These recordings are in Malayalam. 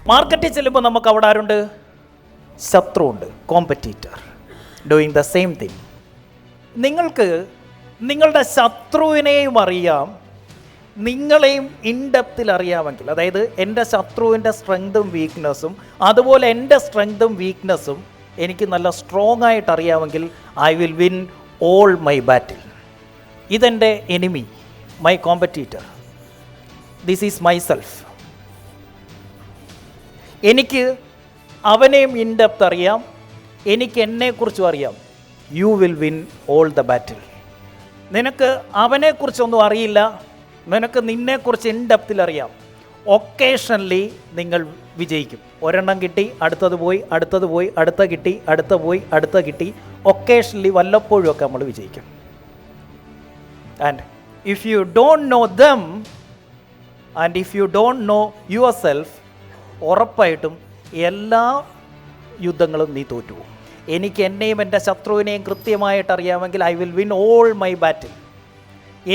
മാർക്കറ്റിൽ ചെല്ലുമ്പോൾ നമുക്ക് അവിടെ ആരുണ്ട്? ശത്രുവുണ്ട്, competitor doing the same thing. നിങ്ങൾക്ക് നിങ്ങളുടെ ശത്രുവിനെയും അറിയാം, നിങ്ങളെയും ഇൻഡെപ്തിൽ അറിയാമെങ്കിൽ, അതായത് എൻ്റെ ശത്രുവിൻ്റെ സ്ട്രെങ്തും വീക്ക്നെസ്സും അതുപോലെ എൻ്റെ സ്ട്രെങ്തും വീക്ക്നെസ്സും എനിക്ക് നല്ല സ്ട്രോങ് ആയിട്ട് അറിയാമെങ്കിൽ I will win all my battle. ഇതെൻ്റെ enemy, my competitor, this is my self. എനിക്ക് അവനെയും ഇൻഡെപ്ത് അറിയാം, എനിക്ക് എന്നെക്കുറിച്ചും അറിയാം. You will win all the battle. നിനക്ക് അവനെക്കുറിച്ചൊന്നും അറിയില്ല, നിനക്ക് നിന്നെക്കുറിച്ച് ഇൻഡെപ്തിൽ അറിയാം. ഒക്കേഷണലി നിങ്ങൾ വിജയിക്കും. ഒരെണ്ണം കിട്ടി, അടുത്തത് പോയി, അടുത്തത് പോയി, അടുത്ത കിട്ടി, അടുത്ത പോയി, അടുത്ത കിട്ടി. ഒക്കേഷണലി വല്ലപ്പോഴും ഒക്കെ നമ്മൾ വിജയിക്കും. And if you don't know them and if you don't know your self, ഉറപ്പായിട്ടും എല്ലാ യുദ്ധങ്ങളും നീ തോറ്റുപോകും. എനിക്ക് എന്നെയും എൻ്റെ ശത്രുവിനെയും കൃത്യമായിട്ട് അറിയാമെങ്കിൽ I will win all my battle.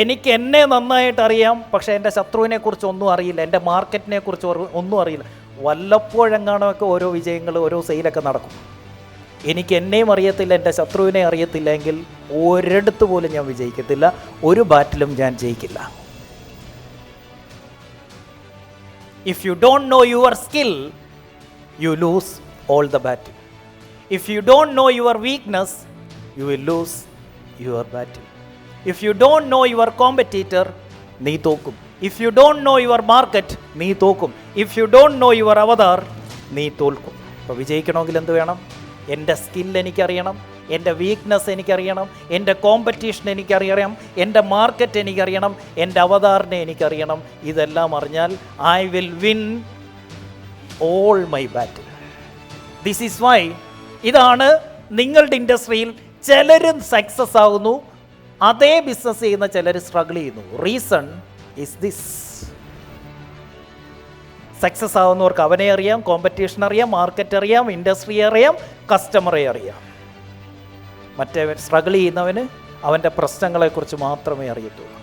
എനിക്ക് എന്നെ നന്നായിട്ട് അറിയാം, പക്ഷേ എൻ്റെ ശത്രുവിനെ കുറിച്ച് ഒന്നും അറിയില്ല, എൻ്റെ മാർക്കറ്റിനെ കുറിച്ച് ഒന്നും അറിയില്ല. വല്ലപ്പോഴെങ്ങാണൊക്കെ ഓരോ വിജയങ്ങൾ, ഓരോ സെയിലൊക്കെ നടക്കും. എനിക്ക് എന്നെയും അറിയത്തില്ല, എൻ്റെ ശത്രുവിനെ അറിയത്തില്ല എങ്കിൽ ഒരിടത്ത് പോലും ഞാൻ വിജയിക്കത്തില്ല, ഒരു ബാറ്റിലും ഞാൻ ജയിക്കില്ല. If you don't know your skill, you lose all the battle. If you don't know your weakness, you will lose your battle. If you don't know your competitor, നീ തോക്കും. If you don't know your market, നീ തോക്കും. If you don't know your avatar, നീ തോൽക്കും. അപ്പോൾ വിജയിക്കണമെങ്കിൽ എന്ത് വേണം? എൻ്റെ സ്കിൽ എനിക്കറിയണം, എൻ്റെ വീക്ക്നെസ് എനിക്കറിയണം, എൻ്റെ കോമ്പറ്റീഷൻ എനിക്കറിയണം, എൻ്റെ മാർക്കറ്റ് എനിക്കറിയണം, എൻ്റെ അവതാറിനെ എനിക്കറിയണം. ഇതെല്ലാം അറിഞ്ഞാൽ I will win all my battle. This is why, ഇതാണ് നിങ്ങളുടെ ഇൻഡസ്ട്രിയിൽ ചിലരും സക്സസ് ആകുന്നു, അതേ ബിസിനസ് ചെയ്യുന്ന ചിലർ സ്ട്രഗിൾ ചെയ്യുന്നു. Reason is this. സക്സസ് ആകുന്നവർക്ക് അവനെ അറിയാം, കോമ്പറ്റീഷൻ അറിയാം, മാർക്കറ്റ് അറിയാം, ഇൻഡസ്ട്രി അറിയാം, കസ്റ്റമറെ അറിയാം. മറ്റേ സ്ട്രഗിൾ ചെയ്യുന്നവന് അവൻ്റെ പ്രശ്നങ്ങളെക്കുറിച്ച് മാത്രമേ അറിയത്തുള്ളൂ.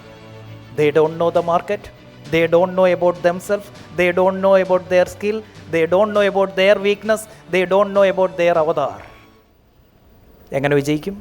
They don't know the market, they don't know about themselves, they don't know about their skill, they don't know about their weakness, they don't know about their avatar. എങ്ങനെ വിജയിക്കും?